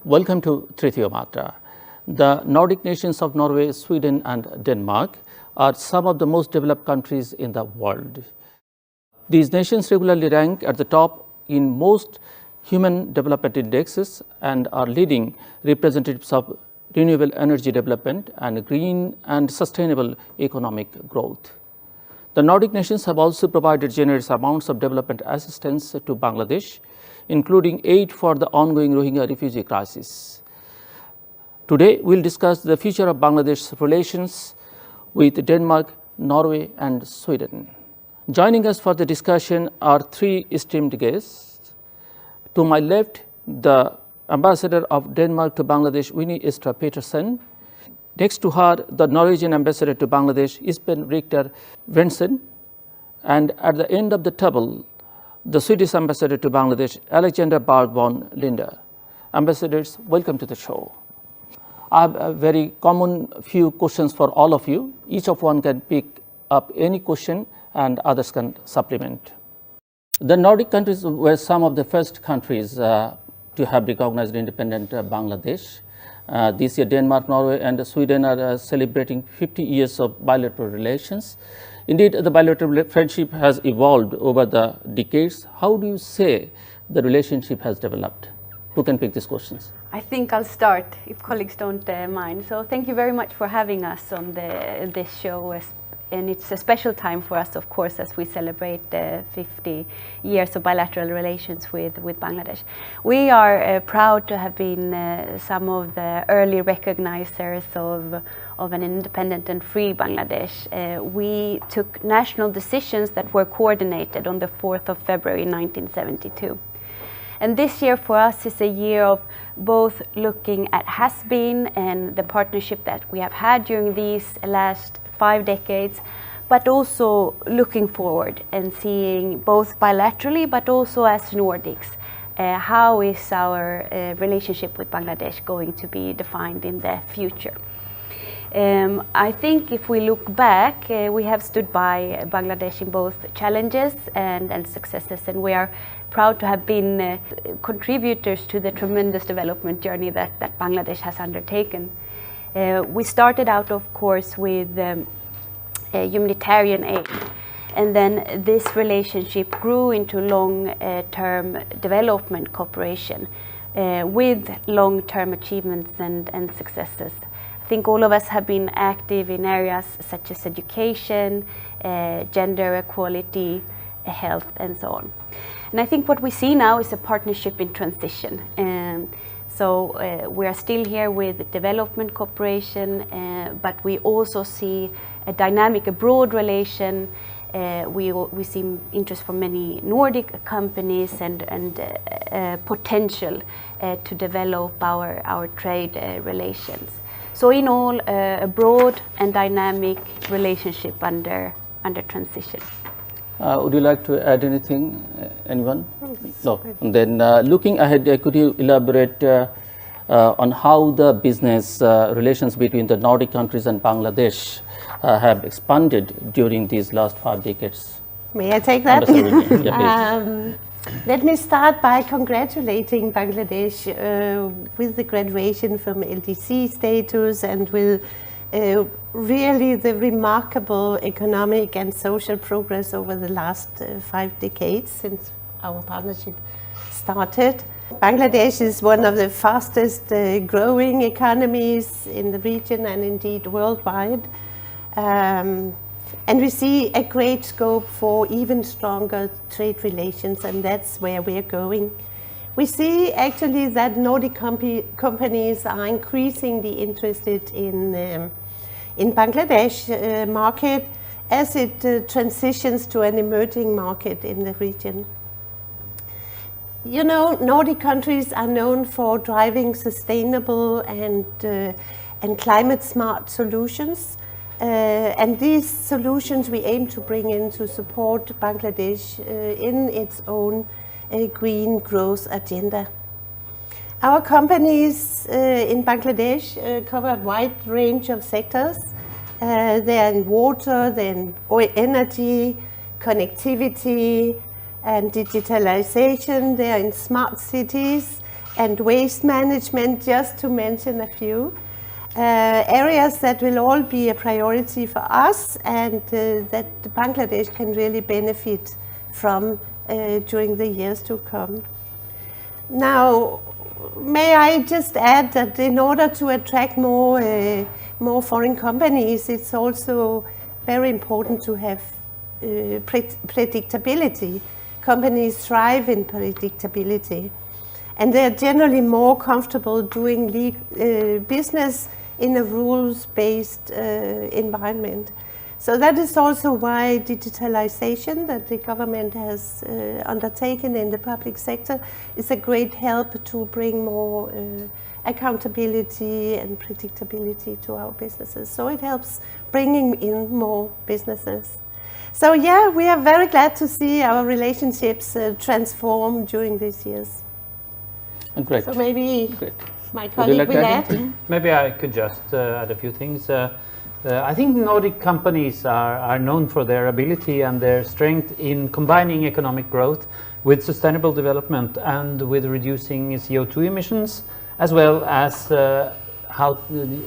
Welcome to Tritiyo Matra. The Nordic nations of Norway, Sweden and Denmark are some of the most developed countries in the world. These nations regularly rank at the top in most human development indexes and are leading representatives of renewable energy development and green and sustainable economic growth. The Nordic nations have also provided generous amounts of development assistance to Bangladesh, including aid for the ongoing Rohingya refugee crisis. Today, we will discuss the future of Bangladesh's relations with Denmark, Norway and Sweden. Joining us for the discussion are three esteemed guests. To my left, the Ambassador of Denmark to Bangladesh, Winnie Estrup Petersen. Next to her, the Norwegian Ambassador to Bangladesh, Espen Rikter-Svendsen. And at the end of the table, the Swedish Ambassador to Bangladesh, Alexandra Berg von Linde. Ambassadors, welcome to the show. I have a very common few questions for all of you. Each of one can pick up any question and others can supplement. The Nordic countries were some of the first countries to have recognized independent Bangladesh. This year, Denmark, Norway and Sweden are celebrating 50 years of bilateral relations. Indeed, the bilateral friendship has evolved over the decades. How do you say the relationship has developed? Who can pick these questions? I think I'll start, if colleagues don't mind. So thank you very much for having us on this show. And it's a special time for us, of course, as we celebrate 50 years of bilateral relations with Bangladesh. We are proud to have been some of the early recognizers of an independent and free Bangladesh. We took national decisions that were coordinated on the 4th of February 1972. And this year for us is a year of both looking at has-been and the partnership that we have had during these last 5 decades, but also looking forward and seeing both bilaterally but also as Nordics, how is our relationship with Bangladesh going to be defined in the future. I think if we look back, we have stood by Bangladesh in both challenges and successes, and we are proud to have been contributors to the tremendous development journey that Bangladesh has undertaken. We started out, of course, with humanitarian aid, and then this relationship grew into long-term development cooperation with long-term achievements and successes. I think all of us have been active in areas such as education, gender equality, health, and so on. And I think what we see now is a partnership in transition. So we are still here with development cooperation, but we also see a dynamic, a broad relation. We see interest from many Nordic companies and potential to develop our trade relations. So in all, a broad and dynamic relationship under transition. Would you like to add anything, anyone? No. And then looking ahead, could you elaborate on how the business relations between the Nordic countries and Bangladesh have expanded during these last 5 decades? May I take that? Yeah, please. Let me start by congratulating Bangladesh with the graduation from LDC status and with really the remarkable economic and social progress over the last 5 decades since our partnership started. Bangladesh is one of the fastest growing economies in the region and indeed worldwide. And we see a great scope for even stronger trade relations, and that's where we're going. We see actually that Nordic companies are increasingly interested in Bangladesh market as it transitions to an emerging market in the region. You know, Nordic countries are known for driving sustainable and climate smart solutions. And these solutions we aim to bring in to support Bangladesh in its own green growth agenda. Our companies in Bangladesh cover a wide range of sectors. They're in water, they're in energy, connectivity, and digitalization. They're in smart cities, and waste management, just to mention a few. Areas that will all be a priority for us and that Bangladesh can really benefit from during the years to come. Now, may I just add that in order to attract more foreign companies, it's also very important to have predictability. Companies thrive in predictability, and they're generally more comfortable doing business in a rules-based environment. So that is also why digitalization that the government has undertaken in the public sector is a great help to bring more accountability and predictability to our businesses. So it helps bringing in more businesses. So yeah, we are very glad to see our relationships transform during these years. Great. So maybe Great. my colleague will add. Maybe I could just add a few things. I think Nordic companies are known for their ability and their strength in combining economic growth with sustainable development and with reducing CO2 emissions, as well as how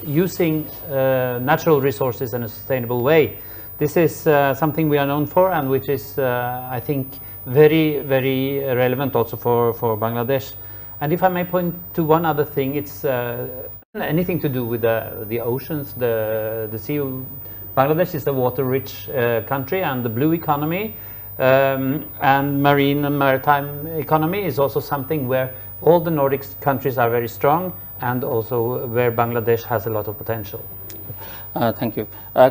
using natural resources in a sustainable way. This is something we are known for, and which is, I think, very, very relevant also for Bangladesh. And if I may point to one other thing, it's anything to do with the oceans, the sea. Bangladesh is a water-rich country, and the blue economy and marine and maritime economy is also something where all the Nordic countries are very strong, and also where Bangladesh has a lot of potential. Thank you.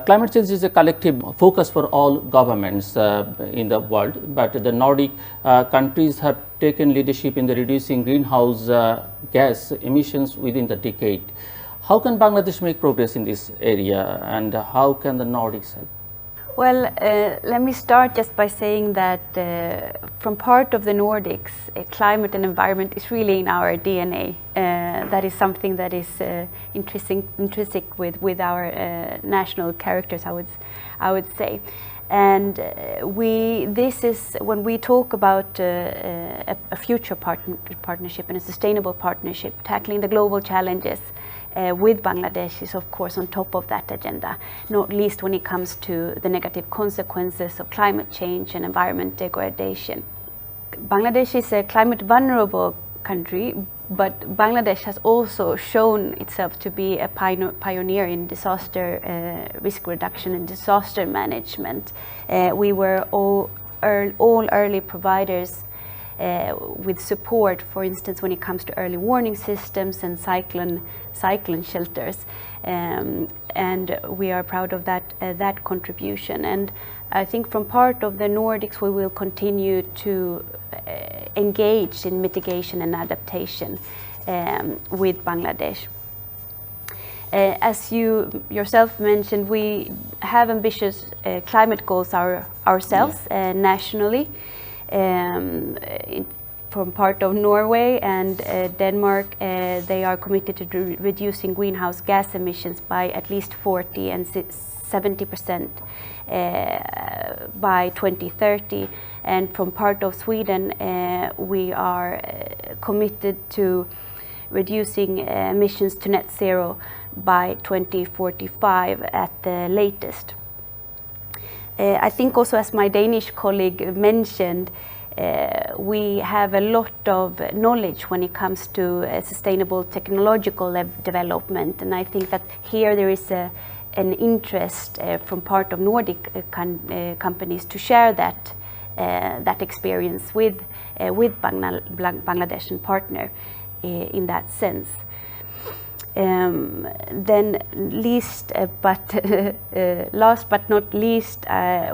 Climate change is a collective focus for all governments in the world, but the Nordic countries have taken leadership in the reducing greenhouse gas emissions within the decade. How can Bangladesh make progress in this area, and how can the Nordics help? Well, let me start just by saying that from part of the Nordics, climate and environment is really in our DNA. That is something that is intrinsic with our national characters, I would say. And this is when we talk about a future partnership and a sustainable partnership, tackling the global challenges. With Bangladesh is of course on top of that agenda, not least when it comes to the negative consequences of climate change and environment degradation. Bangladesh is a climate vulnerable country, but Bangladesh has also shown itself to be a pioneer in disaster risk reduction and disaster management. We were all early providers with support, for instance, when it comes to early warning systems and cyclone shelters, and we are proud of that contribution. And I think from part of the Nordics, we will continue to engage in mitigation and adaptation with Bangladesh. As you yourself mentioned, we have ambitious climate goals ourselves nationally. From part of Norway and Denmark, they are committed to reducing greenhouse gas emissions by at least 40% and 70% by 2030. And from part of Sweden, we are committed to reducing emissions to net zero by 2045 at the latest. I think also, as my Danish colleague mentioned, we have a lot of knowledge when it comes to sustainable technological development, and I think that here there is an interest from part of Nordic companies to share that experience with Bangladesh and partner in that sense. Then last but not least,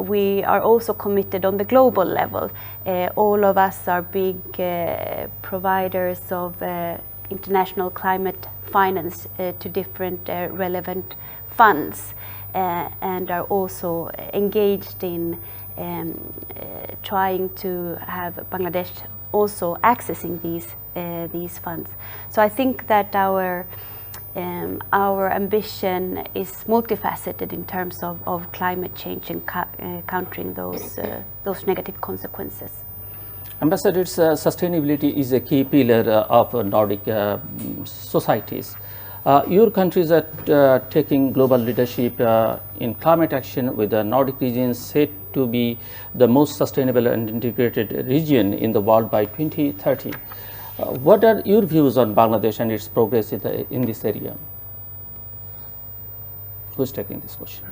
we are also committed on the global level. All of us are big providers of international climate finance to different relevant funds, and are also engaged in trying to have Bangladesh also accessing these funds. So I think that our ambition is multifaceted in terms of climate change and countering those negative consequences. Ambassadors, sustainability is a key pillar of Nordic societies. Your countries are taking global leadership in climate action, with the Nordic region said to be the most sustainable and integrated region in the world by 2030. What are your views on Bangladesh and its progress in this area? Who's taking this question?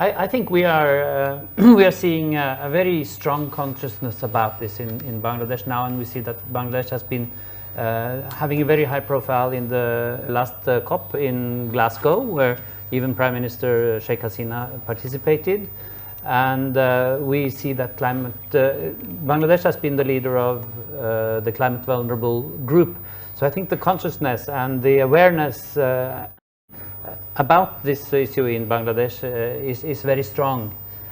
I think we are we are seeing a very strong consciousness about this in Bangladesh now, and we see that Bangladesh has been having a very high profile in the last COP in Glasgow, where even Prime Minister Sheikh Hasina participated. And we see that Bangladesh has been the leader of the climate vulnerable group. So I think the consciousness and the awareness about this issue in Bangladesh is very strong,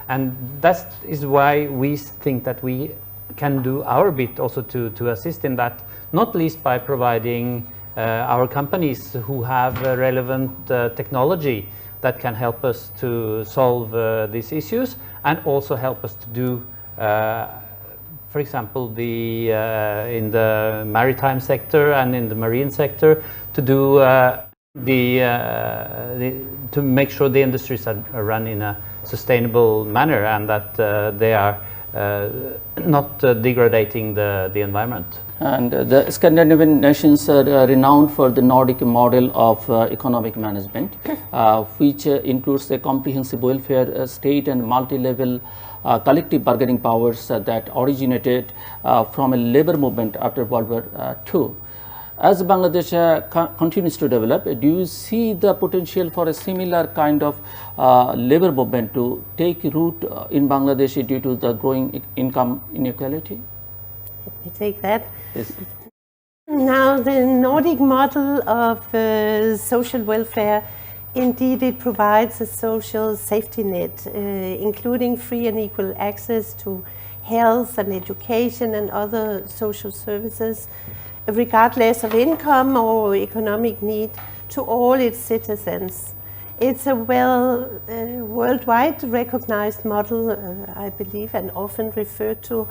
and that is why we think that we can do our bit also to assist in that, not least by providing our companies who have relevant technology that can help us to solve these issues, and also help us to do, for example, in the maritime sector and in the marine sector, to do to make sure the industries are run in a sustainable manner, and that they are not degrading the environment. And the Scandinavian nations are renowned for the Nordic model of economic management, which includes a comprehensive welfare state and multi-level collective bargaining powers that originated from a labor movement after World War II. As Bangladesh continues to develop, do you see the potential for a similar kind of labor movement to take root in Bangladesh due to the growing income inequality? Let me take that. Yes. Now, the Nordic model of social welfare, indeed, it provides a social safety net, including free and equal access to health and education and other social services, regardless of income or economic need, to all its citizens. It's a worldwide recognized model, I believe, and often referred to.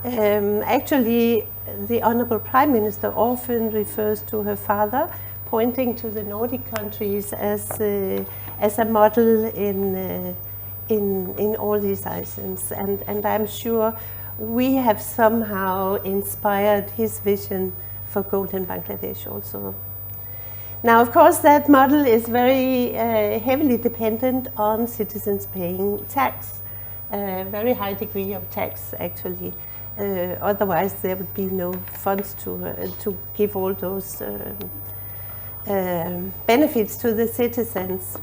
Actually, the Honorable Prime Minister often refers to her father, pointing to the Nordic countries as a model in all these items. And I'm sure we have somehow inspired his vision for Golden Bangladesh also. Now, of course, that model is very heavily dependent on citizens paying tax, a very high degree of tax, actually. Otherwise, there would be no funds to give all those benefits to the citizens.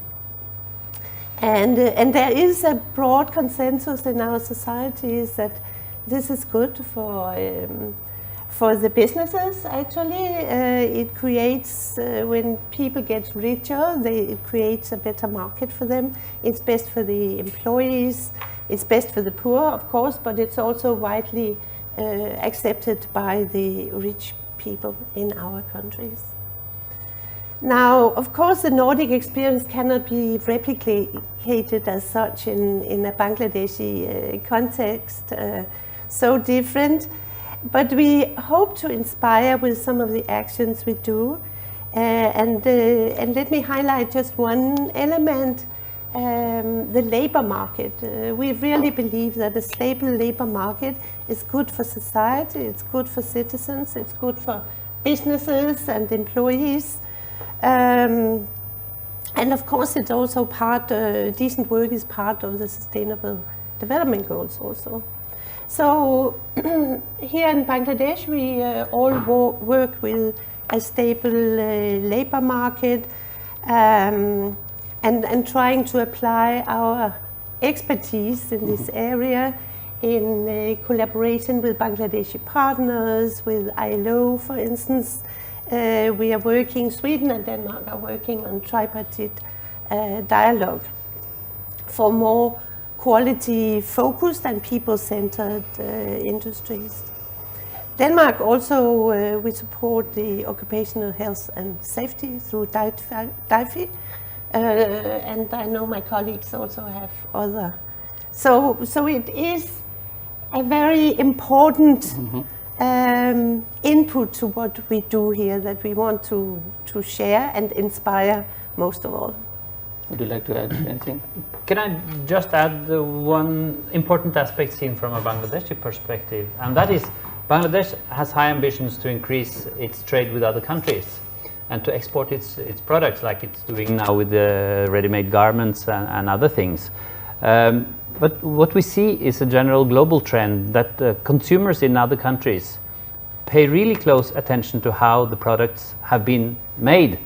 And there is a broad consensus in our societies that this is good for the businesses, actually. It creates, when people get richer, it creates a better market for them. It's best for the employees, it's best for the poor, of course, but it's also widely accepted by the rich people in our countries. Now, of course, the Nordic experience cannot be replicated as such in a Bangladeshi context, so different. But we hope to inspire with some of the actions we do. And let me highlight just one element, the labor market. We really believe that a stable labor market is good for society, it's good for citizens, it's good for businesses and employees. And of course, it's also decent work is part of the Sustainable Development Goals also. So here in Bangladesh, we all work with a stable labor market and trying to apply our expertise in this area in collaboration with Bangladeshi partners, with ILO, for instance. We are working, Sweden and Denmark are working on tripartite dialogue for more quality-focused and people-centered industries. Denmark also, we support the occupational health and safety through DIFI, and I know my colleagues also have other. So it is a very important input to what we do here that we want to share and inspire most of all. Would you like to add anything? Can I just add one important aspect seen from a Bangladeshi perspective, and that is Bangladesh has high ambitions to increase its trade with other countries and to export its products like it's doing now with the ready-made garments and other things. But what we see is a general global trend that consumers in other countries pay really close attention to how the products have been made.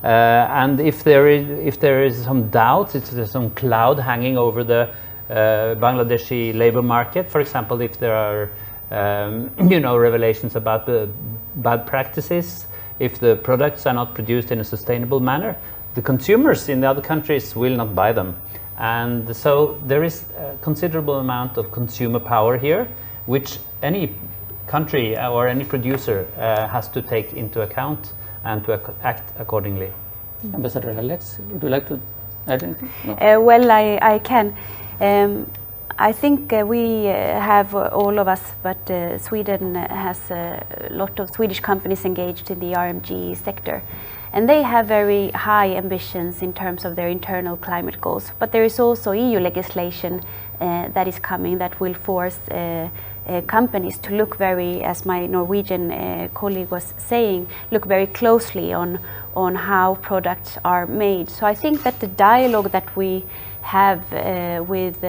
And if there is some doubt, if there's some cloud hanging over the Bangladeshi labor market, for example, if there are revelations about the bad practices, if the products are not produced in a sustainable manner, the consumers in the other countries will not buy them. And so there is a considerable amount of consumer power here, which any country or any producer has to take into account and to act accordingly. Ambassador Alex, would you like to add anything? No. Well, I can. I think we have, all of us, but Sweden has a lot of Swedish companies engaged in the RMG sector. And they have very high ambitions in terms of their internal climate goals. But there is also EU legislation that is coming that will force companies to look very, as my Norwegian colleague was saying, look very closely on how products are made. So I think that the dialogue that we have with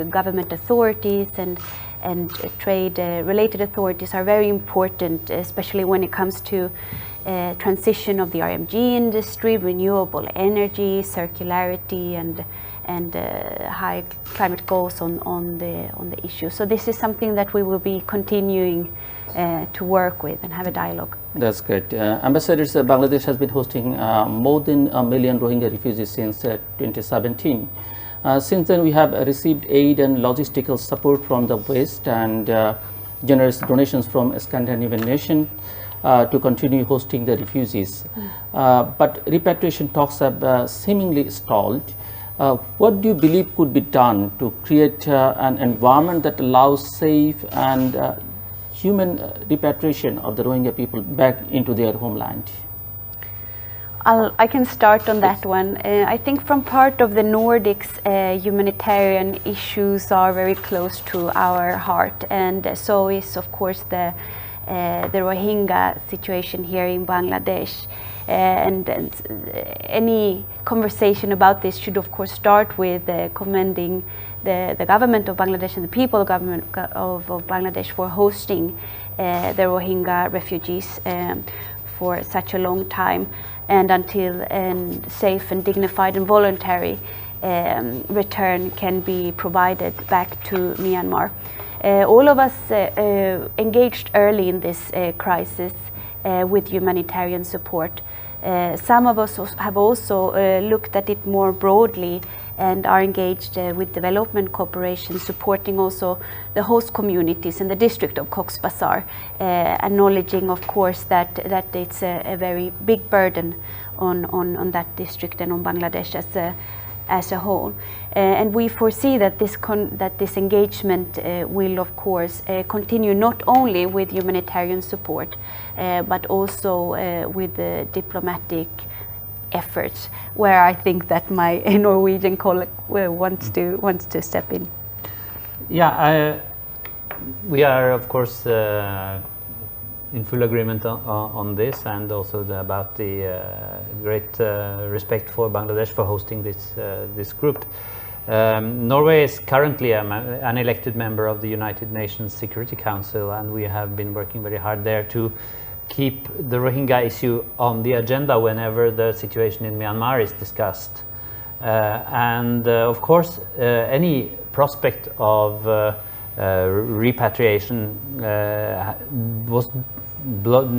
government authorities and trade related authorities are very important, especially when it comes to transition of the RMG industry, renewable energy, circularity, and high climate goals on the issue. So this is something that we will be continuing to work with and have a dialogue. That's great. Ambassadors, Bangladesh has been hosting more than 1 million Rohingya refugees since 2017. Since then, we have received aid and logistical support from the West and generous donations from Scandinavian nations to continue hosting the refugees. But repatriation talks have seemingly stalled. What do you believe could be done to create an environment that allows safe and human repatriation of the Rohingya people back into their homeland? I can start on that one. I think from part of the Nordics, humanitarian issues are very close to our heart, and so is, of course, the Rohingya situation here in Bangladesh. And any conversation about this should, of course, start with commending the government of Bangladesh and the people government of Bangladesh for hosting the Rohingya refugees for such a long time, and until safe and dignified and voluntary return can be provided back to Myanmar. All of us engaged early in this crisis with humanitarian support. Some of us have also looked at it more broadly and are engaged with development cooperation, supporting also the host communities in the district of Cox's Bazar, acknowledging, of course, that it's a very big burden on that district and on Bangladesh as a whole. And we foresee that this engagement will, of course, continue not only with humanitarian support, but also with the diplomatic efforts, where I think that my Norwegian colleague wants to step in. Yeah, we are, of course, in full agreement on this, and also about the great respect for Bangladesh for hosting this group. Norway is currently an elected member of the United Nations Security Council, and we have been working very hard there to keep the Rohingya issue on the agenda whenever the situation in Myanmar is discussed. And of course, any prospect of repatriation was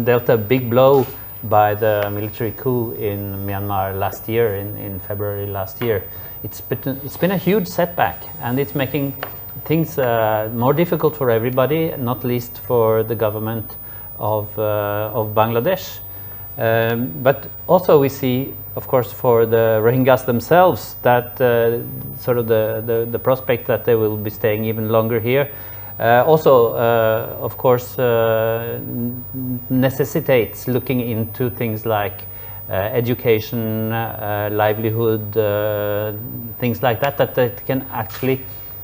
dealt a big blow by the military coup in Myanmar last year, in February last year. It's been a huge setback, and it's making things more difficult for everybody, not least for the government of Bangladesh. But also we see, of course, for the Rohingyas themselves, that sort of the prospect that they will be staying even longer here Also, of course, necessitates looking into things like education, livelihood, things like that, that can actually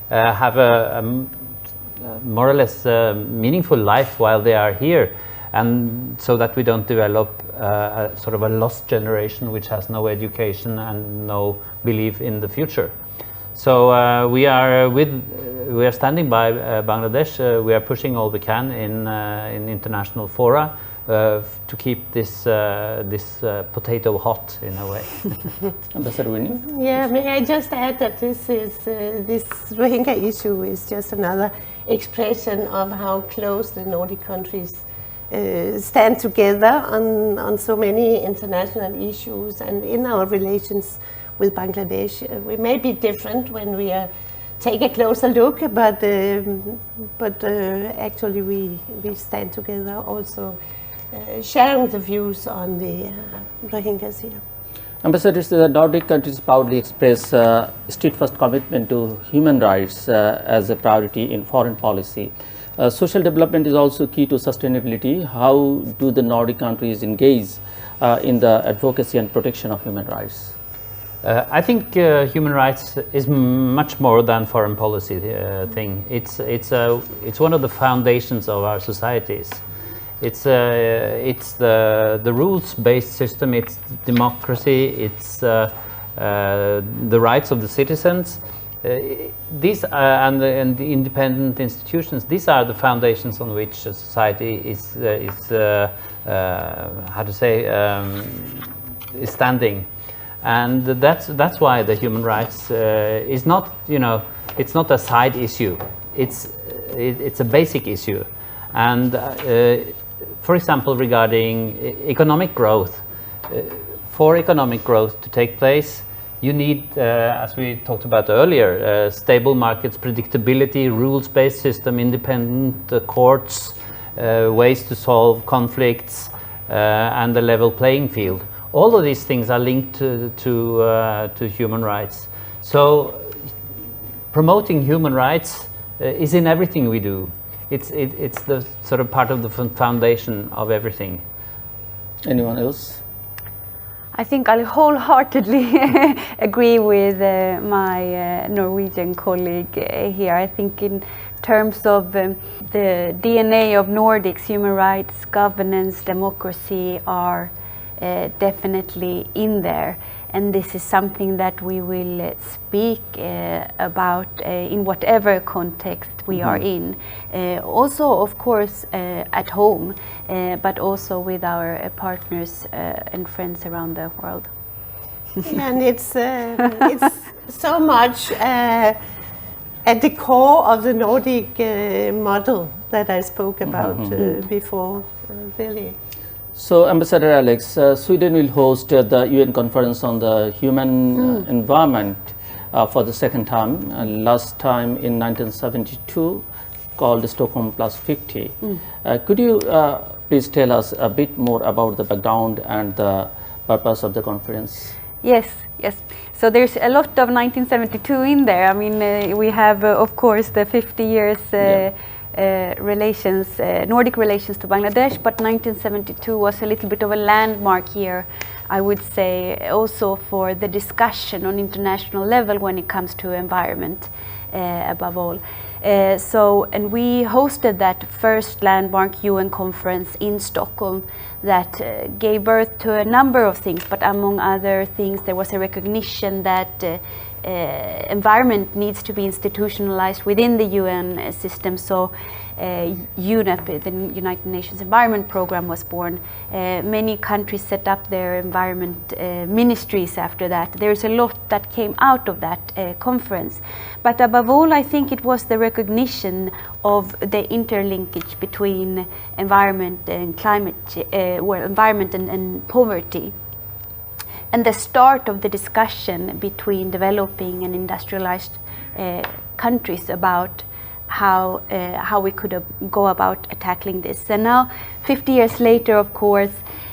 have a more or less meaningful life while they are here, and so that we don't develop a sort of a lost generation which has no education and no belief in the future. So we are standing by Bangladesh. We are pushing all we can in international fora to keep this potato hot in a way. Ambassador Winnie? Yeah, may I just add that this Rohingya issue is just another expression of how close the Nordic countries stand together on so many international issues, and in our relations with Bangladesh. We may be different when we take a closer look, but actually we stand together also sharing the views on the Rohingyas here. Ambassadors, the Nordic countries proudly express steadfast commitment to human rights as a priority in foreign policy. Social development is also key to sustainability. How do the Nordic countries engage in the advocacy and protection of human rights? I think human rights is much more than foreign policy thing. It's one of the foundations of our societies. It's the rules-based system. It's democracy. It's the rights of the citizens. These and the independent institutions. These are the foundations on which a society is standing. And that's why the human rights is not, it's not a side issue. It's a basic issue. And for example, regarding economic growth, for economic growth to take place, you need, as we talked about earlier, stable markets, predictability, rules-based system, independent courts, ways to solve conflicts, and a level playing field. All of these things are linked to human rights. So promoting human rights is in everything we do. It's the sort of part of the foundation of everything. Anyone else? I think I'll wholeheartedly agree with my Norwegian colleague here. I think in terms of the DNA of Nordics, human rights, governance, democracy are definitely in there, and this is something that we will speak about in whatever context we are in. Also, of course, at home, but also with our partners and friends around the world. And it's so much at the core of the Nordic model that I spoke about before, really. So, Ambassador Alex, Sweden will host the UN conference on the human environment for the second time, last time in 1972, called Stockholm Plus 50. Could you please tell us a bit more about the background and the purpose of the conference? Yes. So there's a lot of 1972 in there. I mean, we have, of course, the 50 years relations, Nordic relations to Bangladesh, but 1972 was a little bit of a landmark year, I would say, also for the discussion on international level when it comes to environment, above all. And we hosted that first landmark UN conference in Stockholm that gave birth to a number of things, but among other things there was a recognition that environment needs to be institutionalized within the UN system. So UNEP, the United Nations Environment Program, was born. Many countries set up their environment ministries after that. There's a lot that came out of that conference. But above all, I think it was the recognition of the interlinkage between environment and climate, environment and poverty. And the start of the discussion between developing and industrialized countries about how we could go about tackling this. And now, 50 years later, of course,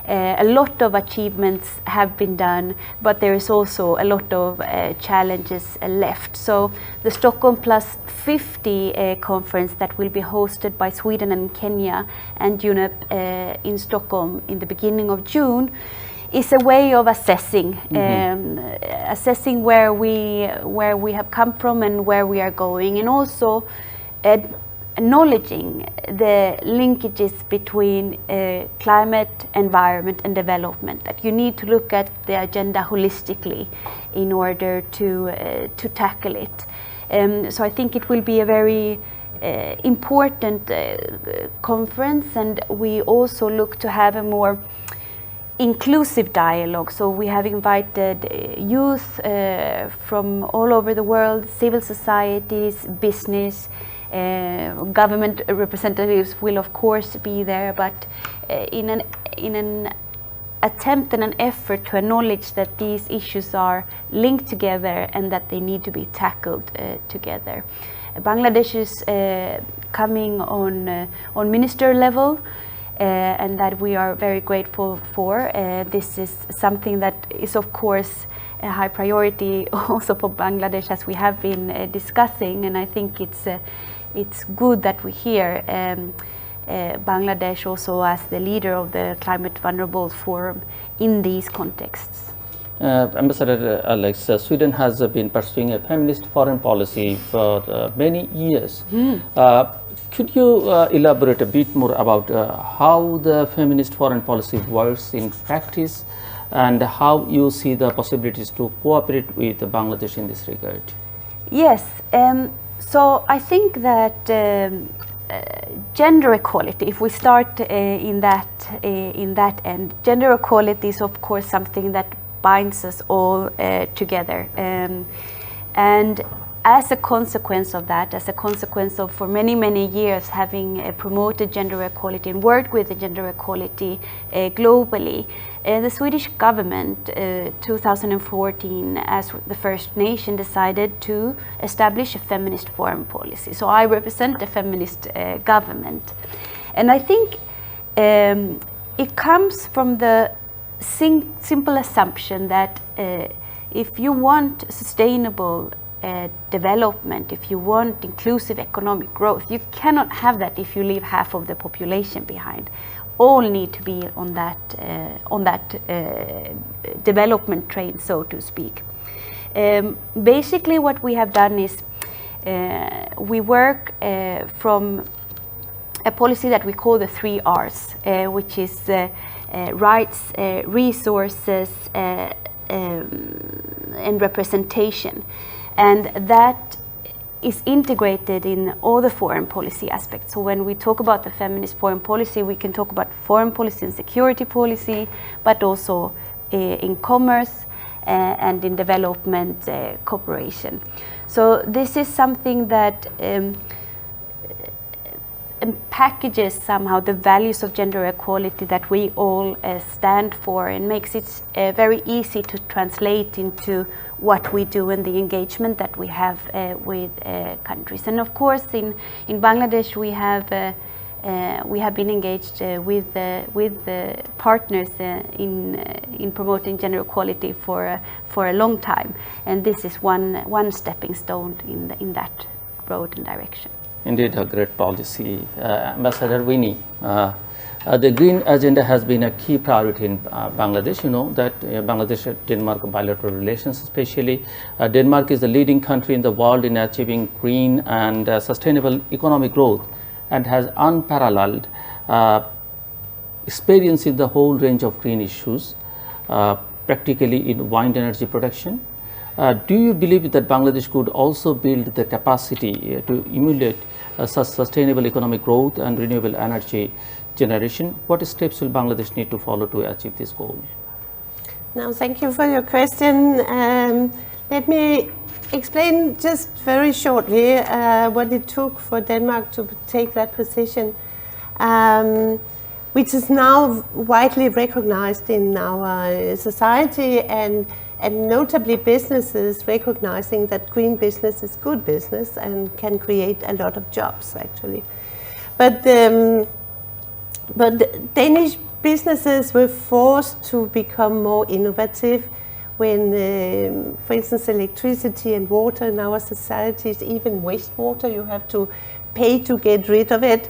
A lot of achievements have been done, but there is also a lot of challenges left. So the Stockholm Plus 50 conference that will be hosted by Sweden and Kenya and UNEP in Stockholm in the beginning of June is a way of assessing, assessing where we have come from and where we are going, and also acknowledging the linkages between climate, environment and development, that you need to look at the agenda holistically in order to tackle it. So I think it will be a very important conference, and we also look to have a more inclusive dialogue. So we have invited youth from all over the world, civil societies, business, government representatives will of course be there, but in an attempt and an effort to acknowledge that these issues are linked together and that they need to be tackled together. Bangladesh is coming on minister level, and that we are very grateful for. This is something that is of course a high priority also for Bangladesh, as we have been discussing, and I think it's good that we hear Bangladesh also as the leader of the Climate Vulnerable Forum in these contexts. Ambassador Alex, Sweden has been pursuing a feminist foreign policy for many years. Could you elaborate a bit more about how the feminist foreign policy works in practice and how you see the possibilities to cooperate with Bangladesh in this regard? Yes, so I think that gender equality, if we start in that end, gender equality is of course something that binds us all together, and as a consequence of that, as a consequence of for many years having promoted gender equality and worked with the gender equality globally, the Swedish government 2014 as the first nation decided to establish a feminist foreign policy. So I represent a feminist government, and I think it comes from the simple assumption that if you want sustainable development, if you want inclusive economic growth, you cannot have that if you leave half of the population behind. All need to be on that development train, so to speak. Basically, what we have done is we work from a policy that we call the 3 R's, which is rights, resources, and representation. And that is integrated in all the foreign policy aspects. So when we talk about the feminist foreign policy, we can talk about foreign policy and security policy, but also in commerce and in development cooperation. So this is something that packages somehow the values of gender equality that we all stand for, and makes it very easy to translate into what we do and the engagement that we have with countries. And of course in Bangladesh we have been engaged with partners in promoting gender equality for a long time, and this is one stepping stone in that road and direction. Indeed, a great policy. Ambassador Winnie, the green agenda has been a key priority in Bangladesh. You know that Bangladesh-Denmark bilateral relations especially. Denmark is the leading country in the world in achieving green and sustainable economic growth, and has unparalleled experience in the whole range of green issues, practically in wind energy production. Do you believe that Bangladesh could also build the capacity to emulate such sustainable economic growth and renewable energy generation? What steps will Bangladesh need to follow to achieve this goal? Now, thank you for your question. Let me explain just very shortly what it took for Denmark to take that position, which is now widely recognized in our society, and notably businesses recognizing that green business is good business and can create a lot of jobs actually. But Danish businesses were forced to become more innovative when, for instance, electricity and water in our societies, even wastewater, you have to pay to get rid of it.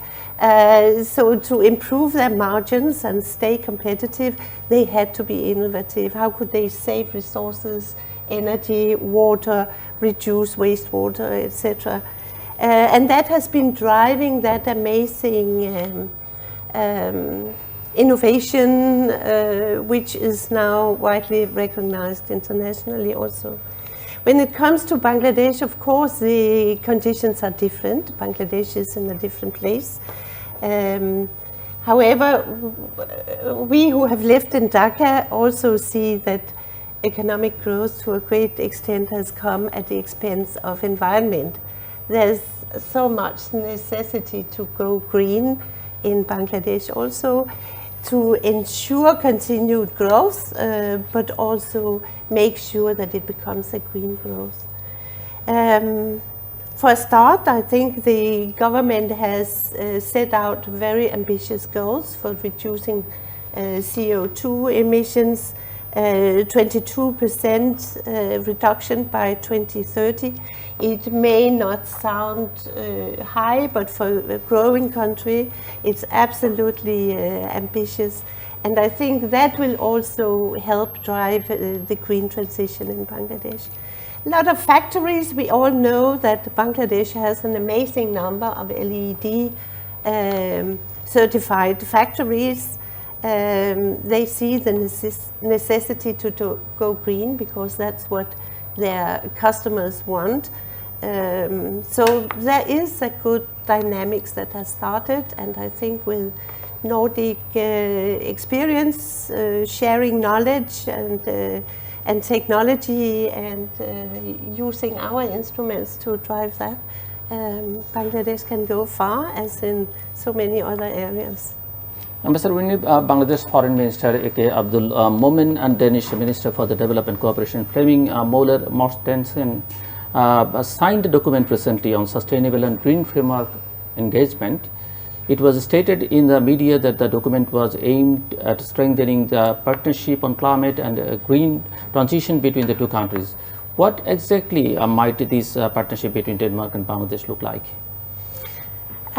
So to improve their margins and stay competitive, they had to be innovative. How could they save resources, energy, water, reduce wastewater, etc. And that has been driving that amazing innovation, which is now widely recognized internationally also. When it comes to Bangladesh, of course, the conditions are different. Bangladesh is in a different place. However, we who have lived in Dhaka also see that economic growth to a great extent has come at the expense of environment. There's so much necessity to go green in Bangladesh also, to ensure continued growth, but also make sure that it becomes a green growth. For a start, I think the government has set out very ambitious goals for reducing CO2 emissions, 22% reduction by 2030. It may not sound high, but for a growing country, it's absolutely ambitious. And I think that will also help drive the green transition in Bangladesh. A lot of factories, we all know that Bangladesh has an amazing number of LED certified factories. They see the necessity to go green because that's what their customers want. So there is a good dynamics that has started, and I think with Nordic experience, sharing knowledge and technology, and using our instruments to drive that, Bangladesh can go far, as in so many other areas. Ambassador Winnie, Bangladesh Foreign Minister A.K. Abdul Momen and Danish Minister for the Development Cooperation Flemming Møller Mortensen signed a document recently on sustainable and green framework engagement. It was stated in the media that the document was aimed at strengthening the partnership on climate and green transition between the two countries. What exactly might this partnership between Denmark and Bangladesh look like?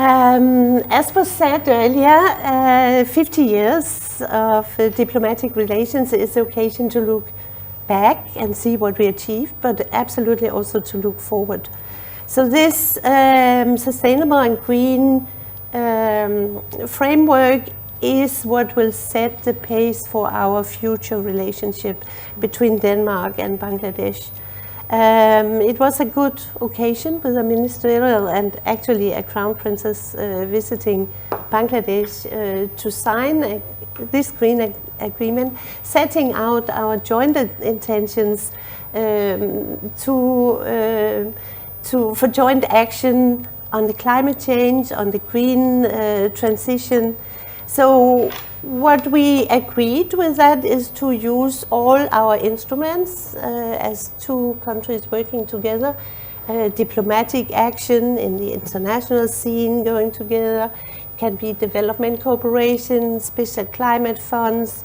As was said earlier, 50 years of diplomatic relations is the occasion to look back and see what we achieved, but absolutely also to look forward. So this sustainable and green framework is what will set the pace for our future relationship between Denmark and Bangladesh. It was a good occasion with a ministerial and actually a crown princess visiting Bangladesh to sign this green agreement, setting out our joint intentions for joint action on the climate change, on the green transition. So what we agreed with that is to use all our instruments as two countries working together, diplomatic action in the international scene going together, can be development cooperation, special climate funds,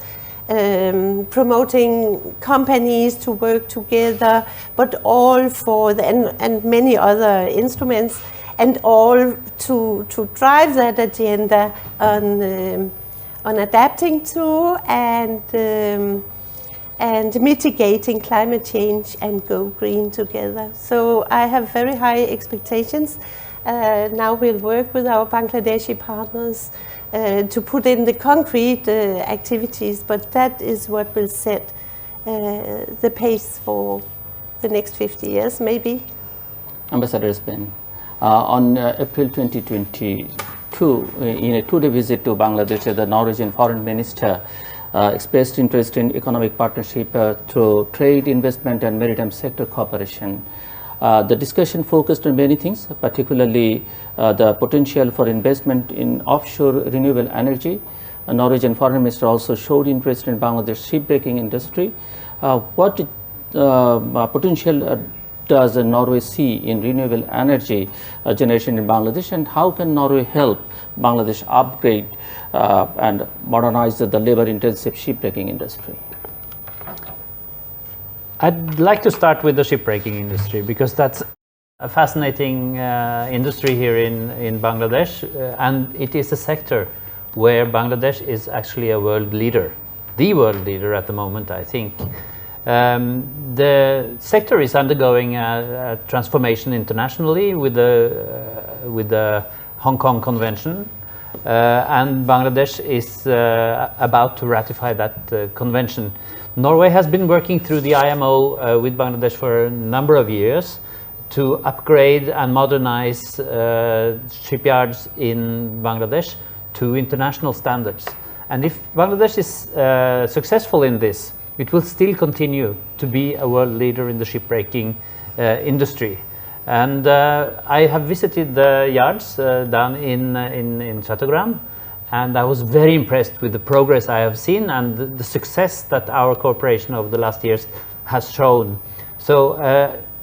promoting companies to work together, but all for the, and many other instruments, and all to drive that agenda on adapting to and mitigating climate change and go green together. So I have very high expectations. Now we'll work with our Bangladeshi partners to put in the concrete activities, but that is what will set the pace for the next 50 years, maybe. Ambassador Espen, on April 2022, in a two-day visit to Bangladesh, the Norwegian foreign minister expressed interest in economic partnership through trade, investment and maritime sector cooperation. The discussion focused on many things, particularly the potential for investment in offshore renewable energy. A Norwegian foreign minister also showed interest in Bangladesh shipbreaking industry. What potential does Norway see in renewable energy generation in Bangladesh, and how can Norway help Bangladesh upgrade and modernize the labor-intensive shipbreaking industry? I'd like to start with the shipbreaking industry because that's a fascinating industry here in Bangladesh, and it is a sector where Bangladesh is actually a world leader, the world leader at the moment, I think. The sector is undergoing a transformation internationally with the Hong Kong Convention, and Bangladesh is about to ratify that convention. Norway has been working through the IMO with Bangladesh for a number of years to upgrade and modernize shipyards in Bangladesh to international standards. And if Bangladesh is successful in this, it will still continue to be a world leader in the shipbreaking industry. And I have visited the yards down in Chattogram, and I was very impressed with the progress I have seen and the success that our cooperation over the last years has shown. So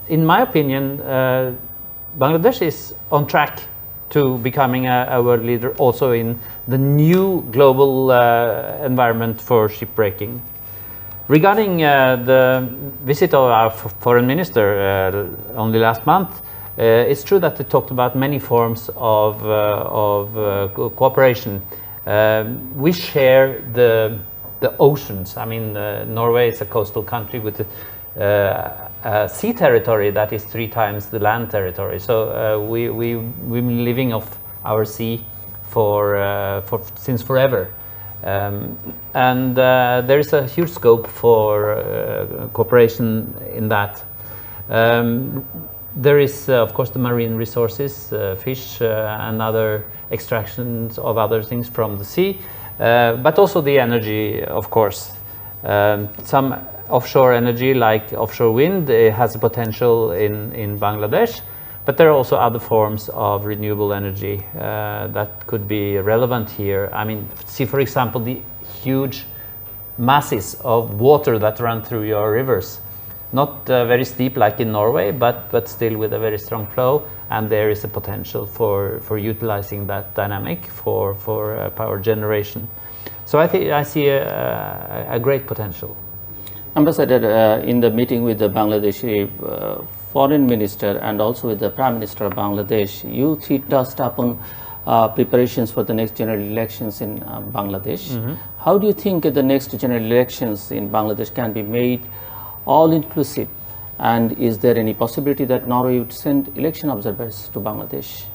in my opinion, Bangladesh is on track to becoming a world leader also in the new global environment for shipbreaking. Regarding the visit of our foreign minister only last month, it's true that they talked about many forms of cooperation. We share the oceans. I mean, Norway is a coastal country with a sea territory that is 3 times the land territory. So we've been living off our sea since forever. And there is a huge scope for cooperation in that. There is, of course, the marine resources, fish and other extractions of other things from the sea, but also the energy, of course. Some offshore energy, like offshore wind, has a potential in Bangladesh, but there are also other forms of renewable energy that could be relevant here. I mean, see, for example, the huge masses of water that run through your rivers. Not very steep like in Norway, but still with a very strong flow, and there is a potential for utilizing that dynamic for power generation. So I see a great potential. Ambassador, in the meeting with the Bangladeshi foreign minister and also with the Prime Minister of Bangladesh, you touched upon preparations for the next general elections in Bangladesh. Mm-hmm. How do you think the next general elections in Bangladesh can be made all-inclusive, and is there any possibility that Norway would send election observers to Bangladesh?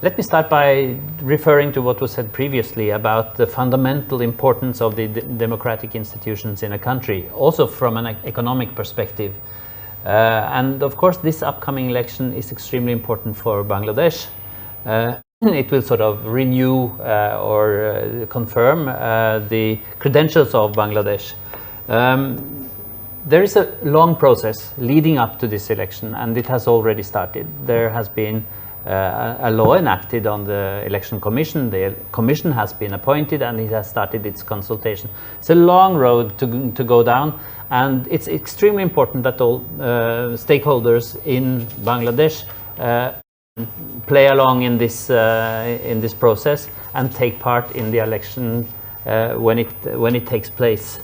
Let me start by referring to what was said previously about the fundamental importance of the democratic institutions in a country, also from an economic perspective. And of course, this upcoming election is extremely important for Bangladesh. It will sort of renew or confirm the credentials of Bangladesh. There is a long process leading up to this election, and it has already started. There has been a law enacted on the election commission. The commission has been appointed, and it has started its consultation. It's a long road to go down, and it's extremely important that all stakeholders in Bangladesh play along in this process and take part in the election when it takes place.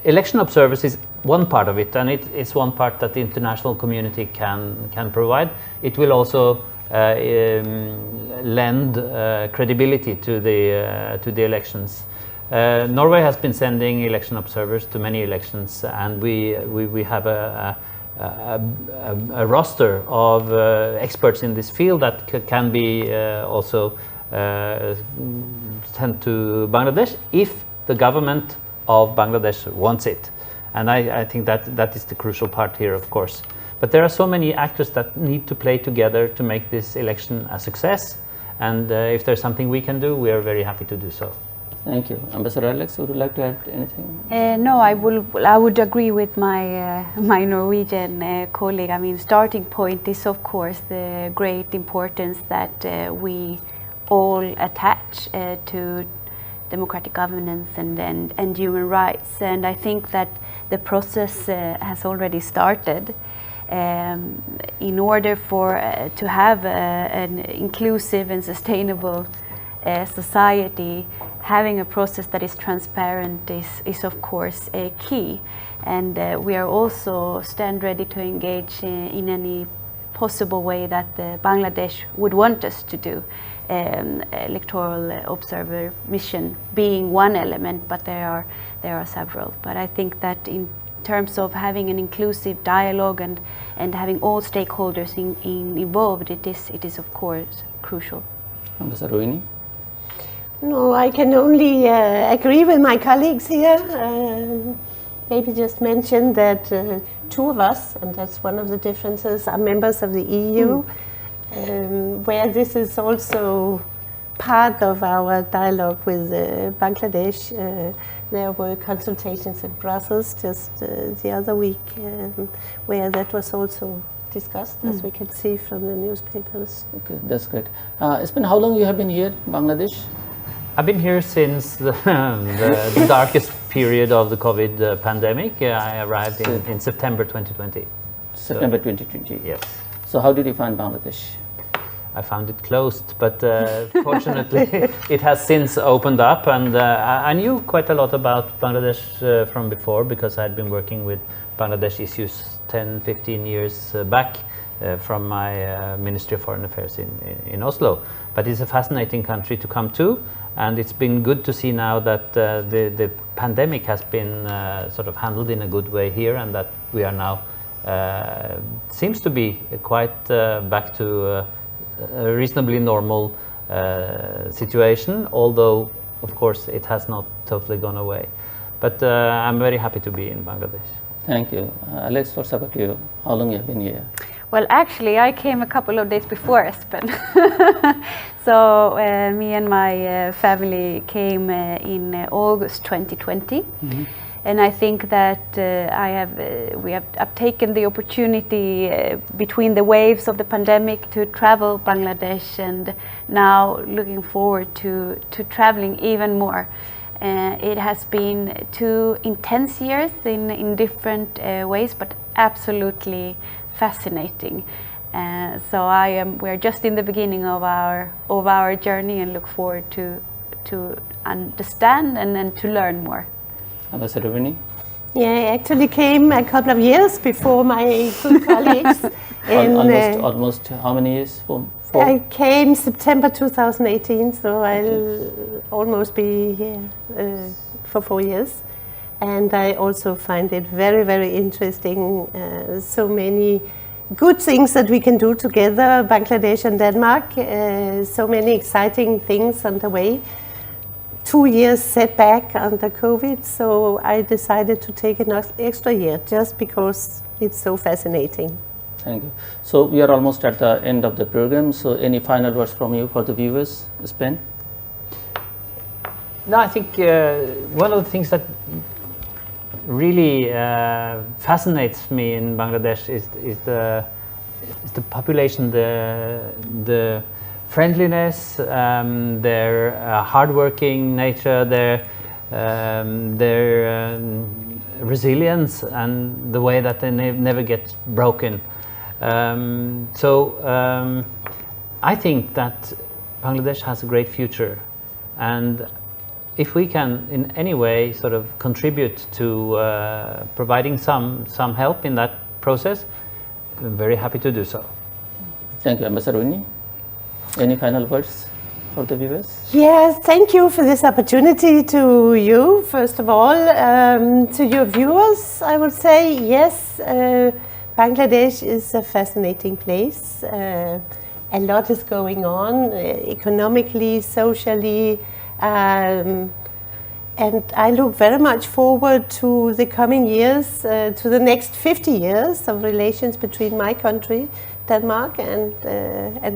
Election observers is one part of it, and it's one part that the international community can provide. It will also lend credibility to the elections. Norway has been sending election observers to many elections, and we have a roster of experts in this field that can be also sent to Bangladesh if the government of Bangladesh wants it. And I think that is the crucial part here, of course. But there are so many actors that need to play together to make this election a success. And if there's something we can do, we are very happy to do so. Thank you. Ambassador Alex, would you like to add anything? No, I would agree with my my Norwegian colleague. I mean, starting point is, of course, the great importance that we all attach democratic governance and human rights. And I think that the process has already started. In order to have an inclusive and sustainable society, having a process that is transparent is of course a key. And we are also stand ready to engage in any possible way that Bangladesh would want us to do. Electoral observer mission being one element, but there are several. But I think that in terms of having an inclusive dialogue and having all stakeholders involved, it is of course crucial. Ambassador Winnie? No, I can only agree with my colleagues here. Maybe just mention that two of us, and that's one of the differences, are members of the EU, where this is also part of our dialogue with Bangladesh. There were consultations in Brussels just the other week where that was also discussed, as we can see from the newspapers. Okay, that's great. Espen, how long you have been here, Bangladesh? I've been here since the darkest period of the COVID pandemic. I arrived in September 2020. September 2020. Yes. So how did you find Bangladesh? I found it closed, but fortunately it has since opened up, and I knew quite a lot about Bangladesh from before, because I had been working with Bangladesh issues 10-15 years back from my Ministry of Foreign Affairs in Oslo. But it's a fascinating country to come to, and it's been good to see now that the pandemic has been sort of handled in a good way here, and that we are now seems to be quite back to a reasonably normal situation, although of course it has not totally gone away. But I'm very happy to be in Bangladesh. Thank you. Alex, what's about you? How long have you been here? Well, actually, I came a couple of days before Espen. So me and my family came in August 2020. Mm-hmm. And I think that we have taken the opportunity between the waves of the pandemic to travel Bangladesh, and now looking forward to traveling even more. It has been 2 intense years in different ways, but absolutely fascinating. So we're just in the beginning of our journey, and look forward to understand and to learn more. Ambassador Winnie? Yeah, I actually came a couple of years before my good colleagues. Almost how many years? Four? I came September 2018, so I'll almost be here for 4 years. And I also find it very, very interesting. So many good things that we can do together, Bangladesh and Denmark. So many exciting things on the way. 2 years setback under COVID, so I decided to take an extra year just because it's so fascinating. Thank you. So we are almost at the end of the program. So any final words from you for the viewers, Espen? No, I think one of the things that really fascinates me in Bangladesh is the population, the friendliness, their hardworking nature, their resilience, and the way that they never get broken. I think that Bangladesh has a great future, and if we can in any way sort of contribute to providing some help in that process, I'm very happy to do so. Thank you, Ambassador Winnie. Any final words for the viewers? Yes, thank you for this opportunity to you, first of all. To your viewers, I would say, yes, Bangladesh is a fascinating place. A lot is going on, economically, socially, and I look very much forward to the coming years, to the next 50 years of relations between my country, Denmark, and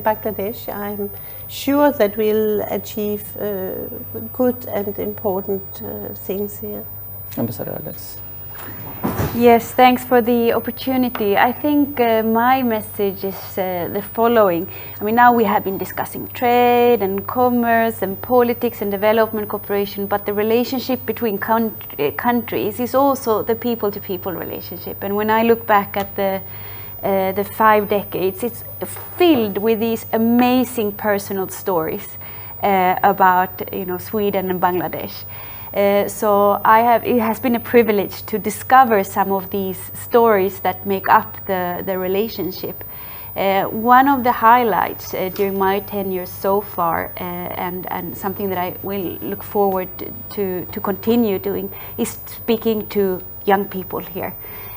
Bangladesh. I'm sure that we'll achieve good and important things here. Ambassador Alex. Yes, thanks for the opportunity. I think my message is the following. I mean, now we have been discussing trade and commerce and politics and development cooperation, but the relationship between countries is also the people-to-people relationship. And when I look back at the 5 decades, it's filled with these amazing personal stories about Sweden and Bangladesh. So it has been a privilege to discover some of these stories that make up the relationship. One of the highlights during my tenure so far, and something that I will look forward to continue doing, is speaking to young people here.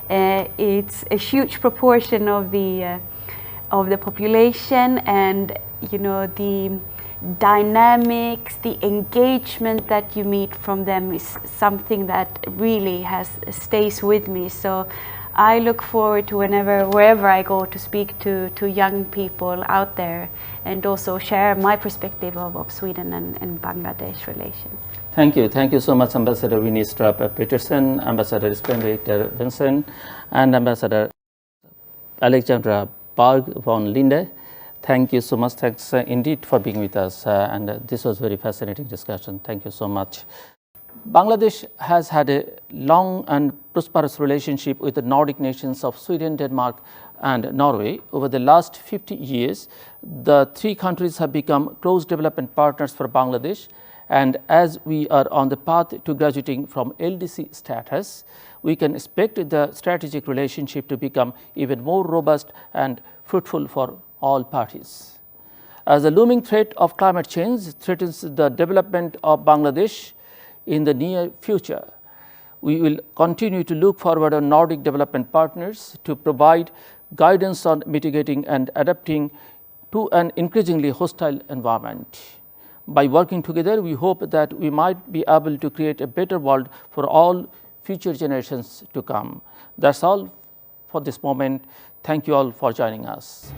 It's a huge proportion of the population, and the dynamics, the engagement that you meet from them is something that really stays with me. So I look forward to wherever I go to speak to young people out there and also share my perspective of Sweden and Bangladesh relations. Thank you. Thank you so much, Ambassador Winnie Estrup Petersen, Ambassador Espen Rikter-Svendsen, and Ambassador Alexandra Berg von Linde. Thank you so much. Thanks indeed for being with us. And this was very fascinating discussion. Thank you so much. Bangladesh has had a long and prosperous relationship with the Nordic nations of Sweden, Denmark, and Norway. Over the last 50 years, the 3 countries have become close development partners for Bangladesh. And as we are on the path to graduating from LDC status, we can expect the strategic relationship to become even more robust and fruitful for all parties. As the looming threat of climate change threatens the development of Bangladesh in the near future, we will continue to look forward on Nordic development partners to provide guidance on mitigating and adapting to an increasingly hostile environment. By working together, we hope that we might be able to create a better world for all future generations to come. That's all for this moment. Thank you all for joining us.